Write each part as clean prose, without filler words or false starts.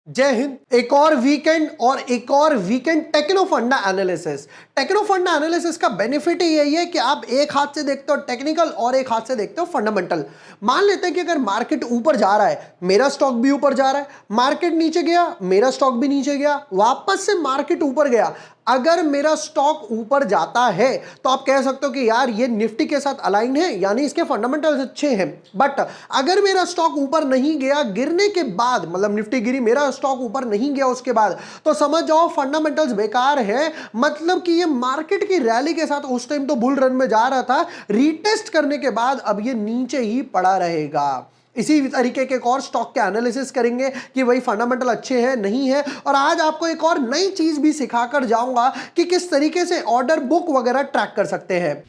जय हिंद। एक और वीकेंड टेक्नो फंडा एनालिसिस। टेक्नो फंडा एनालिसिस का बेनिफिट ही यही है कि आप एक हाथ से देखते हो टेक्निकल और एक हाथ से देखते हो फंडामेंटल। मान लेते हैं कि अगर मार्केट ऊपर जा रहा है, मेरा स्टॉक भी ऊपर जा रहा है, मार्केट नीचे गया, मेरा स्टॉक भी नीचे गया, वापस से मार्केट ऊपर गया, अगर मेरा स्टॉक ऊपर जाता है तो आप कह सकते हो कि यार ये निफ्टी के साथ अलाइन है, यानी इसके फंडामेंटल्स अच्छे हैं। बट अगर मेरा स्टॉक ऊपर नहीं गया, गिरने के बाद, मतलब निफ्टी गिरी, मेरा स्टॉक ऊपर नहीं गया उसके बाद, तो समझ जाओ फंडामेंटल्स बेकार है। मतलब कि ये मार्केट की रैली के साथ उस टाइम तो बुल रन में जा रहा था, रीटेस्ट करने के बाद अब ये नीचे ही पड़ा रहेगा। इसी तरीके के एक और स्टॉक के एनालिसिस करेंगे कि वही फंडामेंटल अच्छे हैं नहीं है, और आज आपको एक और नई चीज भी सिखाकर जाऊंगा कि किस तरीके से ऑर्डर बुक वगैरह ट्रैक कर सकते हैं।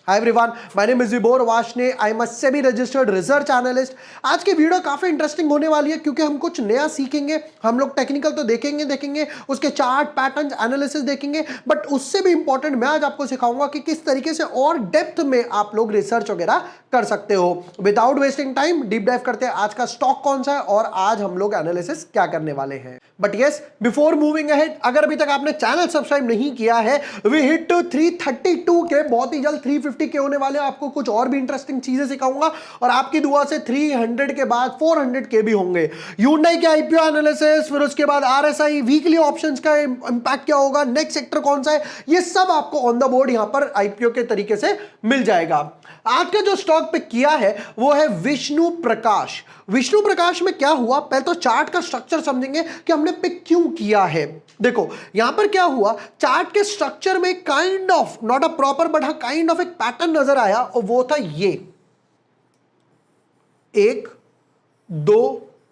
Hi everyone, my name is Vibhor Varshney. I am a SEBI registered research analyst. आज की वीडियो काफी इंटरेस्टिंग होने वाली है क्योंकि हम कुछ नया सीखेंगे। हम लोग टेक्निकल तो देखेंगे, उसके चार्ट पैटर्न्स एनालिसिस देखेंगे, बट उससे भी इंपॉर्टेंट मैं आज आपको सिखाऊंगा कि किस तरीके से और डेप्थ में आप लोग रिसर्च वगैरह कर सकते हो। Without wasting time deep dive करते हैं आज का स्टॉक कौन सा है और आज हम लोग एनालिसिस क्या करने वाले हैं। But yes, before moving ahead, अगर अभी तक आपने चैनल सब्सक्राइब नहीं किया है, वी हिट 332 के, बहुत ही जल्द 350 के होने वाले। आपको कुछ और भी इंटरेस्टिंग चीजें सिखाऊंगा और आपकी दुआ से 300 के बाद 400 के भी होंगे। यूनाई के आईपीओ एनालिसिस, फिर उसके बाद आरएसआई वीकली ऑप्शंस का इंपैक्ट क्या होगा, नेक्स्ट सेक्टर कौन सा है, ये सब आपको ऑन द बोर्ड यहां पर आईपीओ के तरीके से मिल जाएगा। आज का जो स्टॉक पे किया है वो है विष्णु प्रकाश। विष्णु प्रकाश में क्या हुआ, पहले तो चार्ट का स्ट्रक्चर समझेंगे कि हमने पिक क्यों किया है। देखो यहां पर क्या हुआ, चार्ट के स्ट्रक्चर में kind of, not a proper but हाँ काइंड ऑफ एक पैटर्न नजर आया और वो था ये 1 2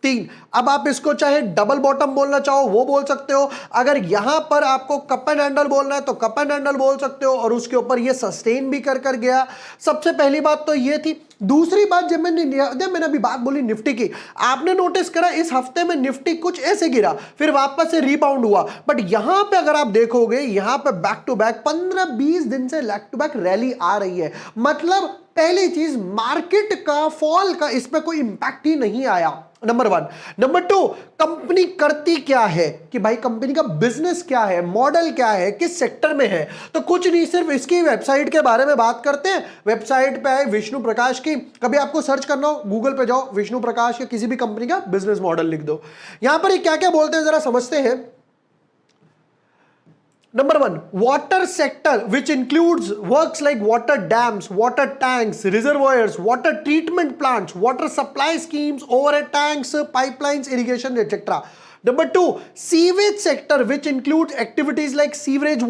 3। अब आप इसको चाहे डबल बॉटम बोलना चाहो वो बोल सकते हो, अगर यहां पर आपको कप एंड हैंडल बोलना है तो कप एंड हैंडल बोल सकते हो, और उसके ऊपर ये सस्टेन भी कर गया। सबसे पहली बात तो ये थी। दूसरी बात, जब मैंने अभी बात बोली निफ्टी की, आपने नोटिस करा इस हफ्ते में निफ्टी कुछ ऐसे गिरा फिर वापस से रीबाउंड हुआ, बट यहां पे अगर आप देखोगे यहां पे बैक टू बैक 15-20 दिन से बैक टू बैक रैली आ रही है। मतलब पहली चीज, मार्केट का फॉल का इस पे कोई इंपैक्ट ही नहीं आया, नंबर 1। नंबर 2, कंपनी करती क्या है, कि भाई कंपनी का बिजनेस क्या है, मॉडल क्या है, किस सेक्टर में है, तो कुछ नहीं, सिर्फ इसकी वेबसाइट के बारे में बात करते हैं। वेबसाइट पे है विष्णु प्रकाश की, कभी आपको सर्च करना हो गूगल पे जाओ, विष्णु प्रकाश या किसी भी कंपनी का बिजनेस मॉडल लिख दो। यहां पर ये क्या क्या बोलते हैं जरा समझते हैं। Number 1, water sector, which includes works like water dams, water tanks, reservoirs, water treatment plants, water supply schemes, overhead tanks, pipelines, irrigation, etc. Number 2, sewage sector, which includes activities like sewage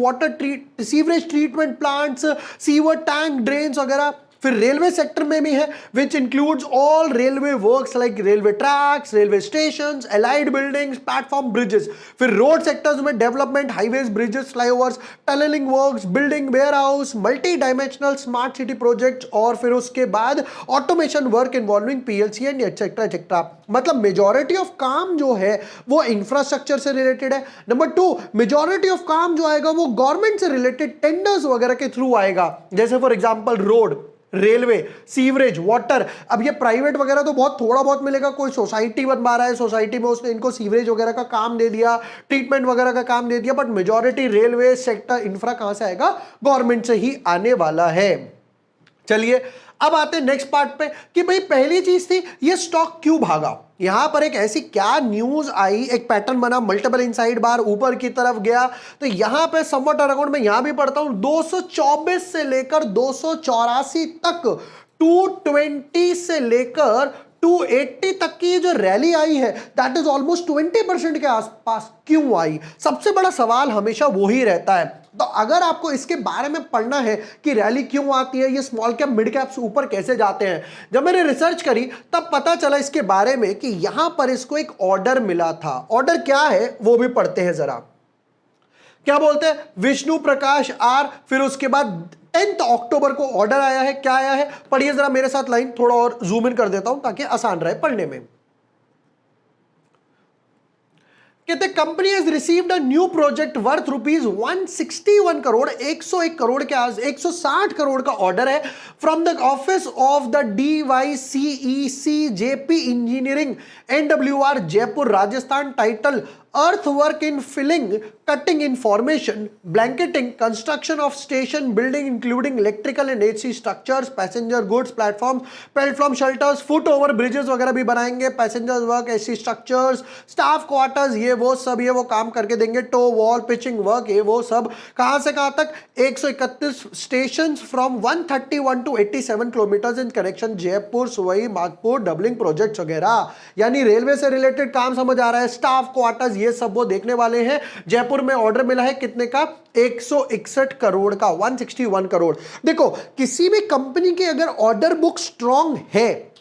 treatment plants, sewer tank drains वगैरह। फिर railway sector में भी है, which includes all railway works like railway tracks, railway stations, allied buildings, platform, bridges. फिर road sectors में development, highways, bridges, flyovers, tunnelling works, building, warehouse, multi dimensional smart city project, और फिर उसके बाद automation work involving PLC and etcetera etcetera. मतलब majority of काम जो है वो इंफ्रास्ट्रक्चर से रिलेटेड है। नंबर 2, मेजॉरिटी ऑफ काम जो आएगा वो गवर्नमेंट से रिलेटेड टेंडर्स वगैरह के थ्रू आएगा, जैसे for example road, railway, sewerage, water. अब ये प्राइवेट वगैरह तो बहुत थोड़ा बहुत मिलेगा, कोई सोसाइटी बनवा रहा है, सोसाइटी में उसने इनको सीवरेज वगैरह का काम दे दिया, ट्रीटमेंट वगैरह का काम दे दिया, but majority railway sector infra कहां से आएगा, गवर्नमेंट से ही आने वाला है। चलिए अब आते हैं नेक्स्ट पार्ट पे कि भाई पहली चीज थी ये स्टॉक क्यों भागा। यहां पर एक ऐसी क्या न्यूज आई, एक पैटर्न बना, मल्टीपल इनसाइड बार ऊपर की तरफ गया, तो यहां पे समवट अराउंड में यहां भी पढ़ता हूं 224 से लेकर 284 तक, 220 से लेकर 280 तक की जो रैली आई है, दैट इज ऑलमोस्ट 20% के आसपास क्यों आई। सबसे बड़ा सवाल हमेशा वही रहता है। तो अगर आपको इसके बारे में पढ़ना है कि रैली क्यों आती है, ये स्मॉल कैप मिड कैप्स ऊपर कैसे जाते हैं, जब मैंने रिसर्च करी तब पता चला इसके बारे में कि यहां पर इसको एक ऑर्डर मिला था। ऑर्डर क्या है वो भी पढ़ते हैं जरा। क्या बोलते हैं, विष्णु प्रकाश आर, फिर उसके बाद 10 अक्टूबर को ऑर्डर आया है। क्या आया है, पढ़िए जरा मेरे साथ लाइन, थोड़ा और जूम इन कर देता हूं ताकि आसान रहे पढ़ने में। कहते company has received a new project worth rupees 161 crore, 101 crore के आस 160 करोड़ का ऑर्डर है from the office of the DYCEC JP engineering NWR Jaipur Rajasthan. Title earth work in filling cutting information blanketing construction of station building including electrical and AC structures passenger goods platform shelters foot over bridges वगैरह भी बनाएंगे, passenger work AC structures staff quarters ये वो सब ये वो काम करके देंगे, टो वॉल पिचिंग वर्क ये वो सब। कहां से कहां तक 131 station from 131 to 87 kilometre in connection Jaipur Sawai Madhopur doubling projects वगैरह, यानी रेलवे से रिलेटेड काम समझ आ रहा है। स्टाफ क्वार्टर्स ये सब वो देखने वाले हैं। जयपुर में ऑर्डर मिला है कितने का 161 करोड़ का, 161 करोड़। देखो किसी भी कंपनी की अगर ऑर्डर बुक स्ट्रांग है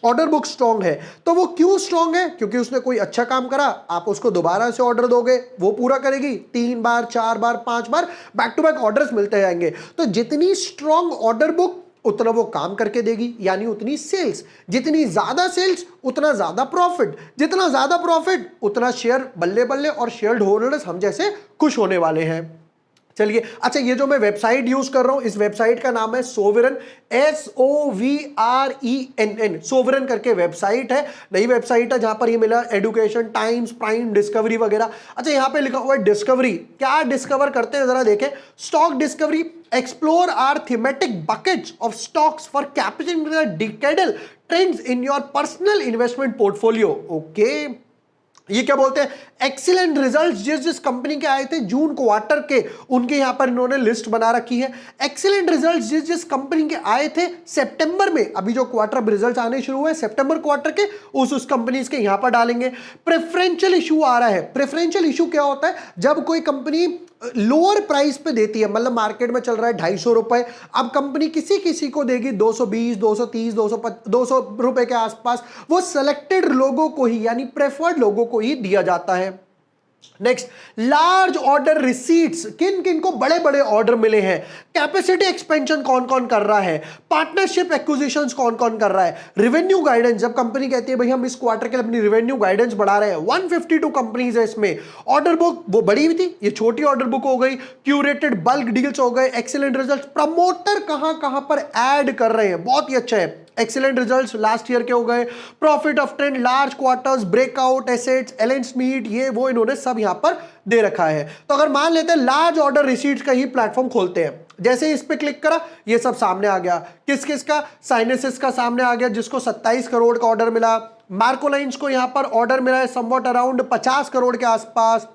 तो वो क्यों स्ट्रांग है, क्योंकि उसने कोई अच्छा काम करा, आप उसको दोबारा से ऑर्डर दोगे वो पूरा करेगी, 3 बार 4 बार 5 बार बैक टू बैक ऑर्डर्स मिलते जाएंगे। तो जितनी स्ट्रांग ऑर्डर बुक उतना वो काम करके देगी, यानी उतनी सेल्स, जितनी ज्यादा सेल्स उतना ज्यादा प्रॉफिट, जितना ज्यादा प्रॉफिट उतना शेयर बल्ले बल्ले और शेयर होल्डर्स हम जैसे खुश होने वाले हैं। चलिए अच्छा, ये जो मैं वेबसाइट यूज कर रहा हूं इस वेबसाइट का नाम है सोवरेन, SOVRENN, सोवरेन करके वेबसाइट है, नई वेबसाइट है जहां पर ये मिला एडुकेशन टाइम्स प्राइम डिस्कवरी वगैरह। अच्छा यहां पे लिखा हुआ है डिस्कवरी, क्या डिस्कवर करते हैं जरा देखें। Stock discovery explore are thematic buckets of stocks for capturing the decadal trends in your personal investment portfolio. Okay, ये क्या बोलते हैं, एक्सीलेंट रिजल्ट्स जिस जिस कंपनी के आए थे जून क्वार्टर के उनके यहां पर इन्होंने लिस्ट बना रखी है। एक्सीलेंट रिजल्ट्स जिस जिस कंपनी के आए थे सितंबर में, अभी जो क्वार्टर रिजल्ट्स आने शुरू हुए सितंबर क्वार्टर के, उस कंपनीज के यहां पर डालेंगे। प्रेफरेंशियल इशू आ रहा है, प्रेफरेंशियल इशू क्या होता है, जब कोई कंपनी लोअर प्राइस पे देती है, मतलब मार्केट में चल रहा है 250 रुपए, अब कंपनी किसी को देगी 220 230 200 रुपए के आसपास, वो सिलेक्टेड लोगों को ही यानी प्रेफर्ड लोगों को ही दिया जाता है। नेक्स्ट, लार्ज ऑर्डर रिसीट्स, किन किन को बड़े बड़े ऑर्डर मिले हैं, कैपेसिटी एक्सपेंशन कौन कौन कर रहा है, पार्टनरशिप एक्विजिशंस कौन कौन कर रहा है, रेवेन्यू गाइडेंस, जब कंपनी कहती है भाई हम इस क्वार्टर के लिए अपनी रेवेन्यू गाइडेंस बढ़ा रहे हैं, 152 कंपनीज है इसमें। ऑर्डर बुक वो बड़ी हुई थी, ये छोटी ऑर्डर बुक हो गई, क्यूरेटेड बल्क डील्स हो गए, एक्सीलेंट रिजल्ट, प्रमोटर कहां कहां पर ऐड कर रहे हैं, बहुत ही अच्छा है। एक्सीलेंट रिजल्ट्स लास्ट ईयर के हो गए, profit of trend, large quarters, breakout assets, Ellen Smith, ये वो इन्होंने सब यहां पर दे रखा है। तो अगर मान लेते हैं लार्ज ऑर्डर रिसीट्स का ही प्लेटफॉर्म खोलते हैं, जैसे इस पे क्लिक करा ये सब सामने आ गया, किस किस का, साइनेसिस का सामने आ गया जिसको 27 करोड़ का ऑर्डर मिला, मार्कोलाइंस को यहां पर ऑर्डर मिला है समवॉट अराउंड 50 करोड़ के आसपास,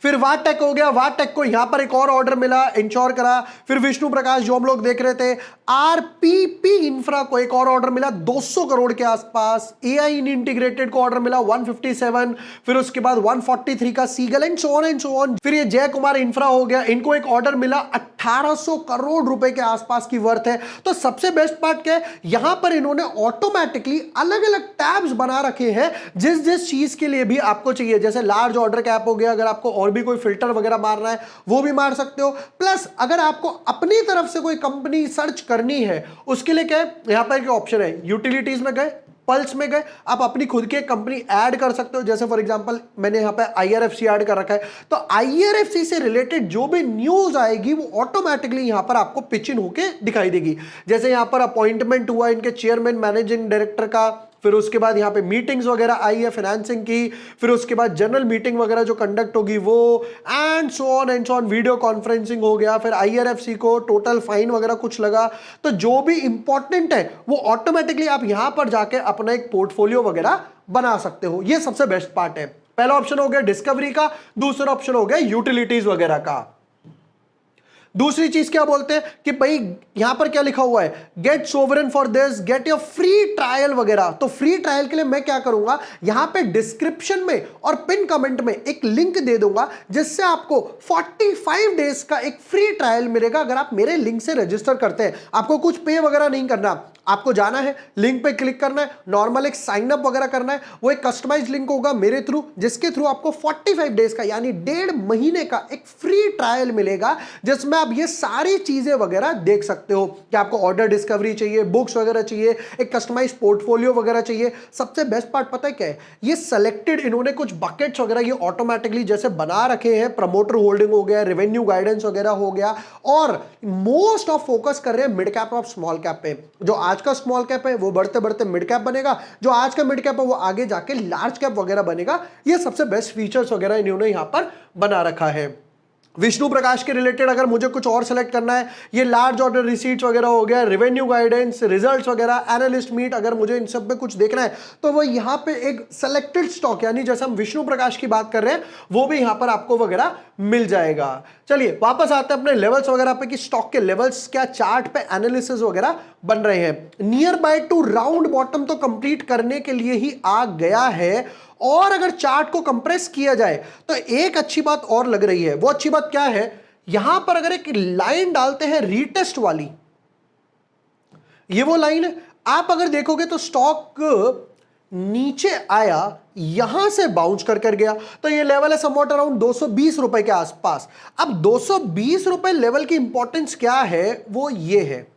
फिर वाटेक हो गया, वाटेक को यहां पर एक और ऑर्डर मिला, इंश्योर करा, फिर विष्णु प्रकाश जो हम लोग देख रहे थे, आरपीपी इंफ्रा को एक और ऑर्डर मिला 200 करोड़ के आसपास, एआई इंटीग्रेटेड को ऑर्डर मिला 157, फिर उसके बाद 143 का सीगल एंड सो ऑन। फिर ये जय कुमार इंफ्रा हो गया, इनको एक ऑर्डर मिला 1800 करोड़ रुपए के आसपास की वर्थ है। तो सबसे बेस्ट पार्ट क्या है, यहां पर इन्होंने ऑटोमेटिकली अलग अलग टैब्स बना रखे हैं जिस जिस चीज के लिए भी आपको चाहिए, जैसे लार्ज ऑर्डर कैप हो गया, अगर आपको और भी कोई फिल्टर वगैरह मारना है वो भी मार सकते हो, प्लस अगर आपको अपनी तरफ से कोई कंपनी सर्च करनी है उसके लिए क्या है, यहां पर एक ऑप्शन है, यूटिलिटीज में गए, पल्स में गए, आप अपनी खुद की कंपनी ऐड कर सकते हो। जैसे फॉर एग्जांपल मैंने यहां पे IRFC ऐड कर रखा है, तो IRFC से रिलेटेड जो भी न्यूज आएगी वो ऑटोमेटिकली यहां पर आपको पिच इन होके दिखाई देगी। जैसे यहां पर अपॉइंटमेंट हुआ इनके चेयरमैन मैनेजिंग डायरेक्टर का, फिर उसके बाद यहाँ पे मीटिंग्स वगैरह आई है फाइनेंसिंग की, फिर उसके बाद जनरल मीटिंग वगैरह जो कंडक्ट होगी वो, and so on, video conferencing हो गया, फिर IRFC को टोटल फाइन वगैरह कुछ लगा, तो जो भी इंपॉर्टेंट है वो ऑटोमेटिकली आप यहां पर जाके अपना एक पोर्टफोलियो वगैरह बना सकते हो। ये सबसे बेस्ट पार्ट है। पहला ऑप्शन हो गया डिस्कवरी का, दूसरा ऑप्शन हो गया यूटिलिटीज वगैरह का। दूसरी चीज क्या बोलते हैं कि भाई यहां पर क्या लिखा हुआ है, get sovereign for this, get your free trial वगैरह। तो फ्री ट्रायल के लिए मैं क्या करूंगा, यहां पे डिस्क्रिप्शन में और पिन कमेंट में एक लिंक दे दूंगा जिससे आपको 45 डेज का एक फ्री ट्रायल मिलेगा अगर आप मेरे लिंक से रजिस्टर करते हैं। आपको कुछ पे वगैरह नहीं करना, आपको जाना है, लिंक पे क्लिक करना है, नॉर्मल एक साइन अप वगैरह करना है, वो एक कस्टमाइज लिंक होगा मेरे थ्रू, जिसके थ्रू आपको 45 डेज का यानी 1.5 महीने का एक फ्री ट्रायल मिलेगा, जिसमें आप ये सारी चीजें वगैरह देख सकते हो कि आपको ऑर्डर डिस्कवरी चाहिए, बुक्स वगैरह चाहिए, एक कस्टमाइज पोर्टफोलियो वगैरह चाहिए। सबसे बेस्ट पार्ट पता है क्या है, ये सेलेक्टेड इन्होंने कुछ बकेट्स वगैरह ये ऑटोमेटिकली जैसे बना रखे हैं, प्रमोटर होल्डिंग हो गया, रेवेन्यू गाइडेंस वगैरह हो गया, और मोस्ट ऑफ फोकस कर रहे हैं मिड कैप और स्मॉल कैप पे। जो आज का स्मॉल कैप है वो बढ़ते बढ़ते मिड कैप बनेगा, जो आज का मिड कैप है वो आगे जाके लार्ज कैप वगैरह बनेगा। ये सबसे बेस्ट फीचर्स वगैरह इन्होंने यहां पर बना रखा है। विष्णु प्रकाश के रिलेटेड अगर मुझे कुछ और सेलेक्ट करना है, ये लार्ज ऑर्डर रिसीट्स वगैरह हो गया, रेवेन्यू गाइडेंस, रिजल्ट्स वगैरह, एनालिस्ट मीट, अगर मुझे इन सब में कुछ देखना है तो वो यहां पे एक सेलेक्टेड स्टॉक यानी जैसे हम विष्णु प्रकाश की बात कर रहे हैं वो भी यहां पर आपको वगैरह मिल जाएगा। चलिए वापस आते हैं अपने लेवल्स वगैरह पे कि स्टॉक के लेवल्स क्या चार्ट पे एनालिसिस वगैरह बन रहे हैं। Near by two round bottom तो कंप्लीट करने के लिए ही आ गया है, और अगर चार्ट को कंप्रेस किया जाए तो एक अच्छी बात और लग रही है। वो अच्छी बात क्या है, यहां पर अगर एक लाइन डालते हैं रीटेस्ट वाली, ये वो लाइन है, आप अगर देखोगे तो स्टॉक नीचे आया, यहां से बाउंस कर गया, तो ये लेवल है समवॉट अराउंड 220 रुपए के आसपास। अब 220 रुपए लेवल की इंपॉर्टेंस क्या है, वो ये है,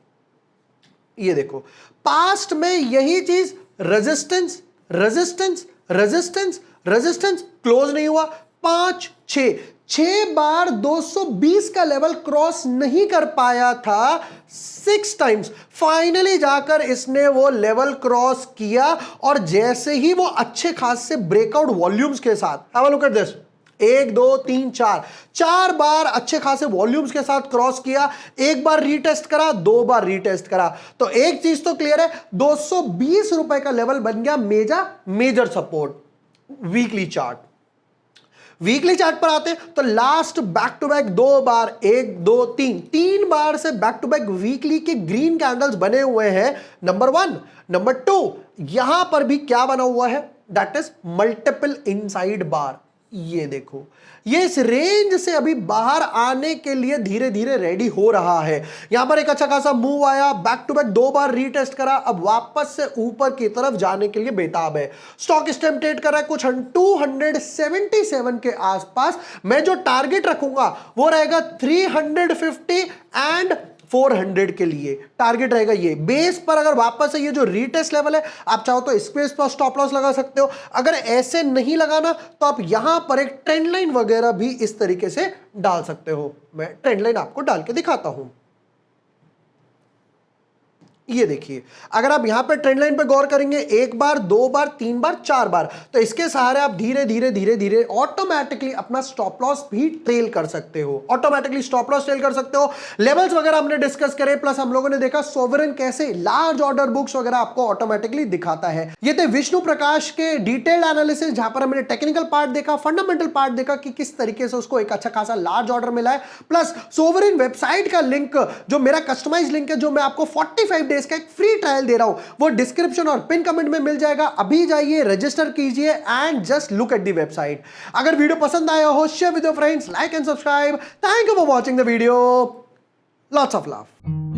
ये देखो पास्ट में यही चीज resistance resistance resistance resistance close नहीं हुआ, 6 बार 220 का लेवल क्रॉस नहीं कर पाया था, 6 टाइम्स फाइनली जाकर इसने वो लेवल क्रॉस किया, और जैसे ही वो अच्छे खासे ब्रेकआउट वॉल्यूम्स के साथ, have a look at this, 1 2 3 4 बार अच्छे खासे वॉल्यूम्स के साथ क्रॉस किया, एक बार रीटेस्ट करा, 2 बार रीटेस्ट करा, तो एक चीज तो क्लियर है, 220 रुपए का लेवल बन गया मेजर सपोर्ट। वीकली चार्ट पर आते तो लास्ट बैक टू बैक 2 बार, 1 2 3 बार से बैक टू बैक वीकली के ग्रीन कैंडल्स बने हुए हैं, नंबर 1। नंबर 2, यहां पर भी क्या बना हुआ है, दैट इज मल्टीपल इनसाइड बार। ये देखो, ये इस रेंज से अभी बाहर आने के लिए धीरे धीरे रेडी हो रहा है। यहां पर एक अच्छा खासा मूव आया, बैक टू बैक 2 बार रीटेस्ट करा, अब वापस से ऊपर की तरफ जाने के लिए बेताब है। स्टॉक टेम्पटेट कर रहा है कुछ 277 के आसपास। मैं जो टारगेट रखूंगा वो रहेगा 350 एंड 400 के लिए टारगेट रहेगा। ये बेस पर अगर वापस से ये जो रीटेस्ट लेवल है, आप चाहो तो इस बेस पर स्टॉप लॉस लगा सकते हो। अगर ऐसे नहीं लगाना तो आप यहां पर एक ट्रेंड लाइन वगैरह भी इस तरीके से डाल सकते हो। मैं ट्रेंड लाइन आपको डाल के दिखाता हूं। ये देखिए, अगर आप यहां पे ट्रेंड लाइन पे गौर करेंगे, 1 बार 2 बार 3 बार 4 बार, तो इसके सहारे आप धीरे धीरे ऑटोमेटिकली अपना स्टॉप लॉस भी ट्रेल कर सकते हो, ऑटोमेटिकली स्टॉप लॉस ट्रेल कर सकते हो। लेवल्स वगैरह हमने डिस्कस करे, प्लस हम लोगों ने देखा सोवरेन कैसे लार्ज ऑर्डर बुक्स वगैरह आपको ऑटोमेटिकली दिखाता है। ये थे विष्णु प्रकाश के डिटेल्ड एनालिसिस, जहां पर हमने टेक्निकल पार्ट देखा, फंडामेंटल पार्ट देखा कि किस तरीके से उसको एक अच्छा खासा लार्ज ऑर्डर मिला है, प्लस सोवरेन वेबसाइट का लिंक, जो मेरा कस्टमाइज लिंक है, जो मैं आपको 45 डेज का एक फ्री ट्रायल दे रहा हूं, वो डिस्क्रिप्शन और पिन कमेंट में मिल जाएगा। अभी जाइए, रजिस्टर कीजिए and just look at the website. अगर वीडियो पसंद आया हो, share with your friends, like and subscribe. Thank you for watching the video. Lots of love.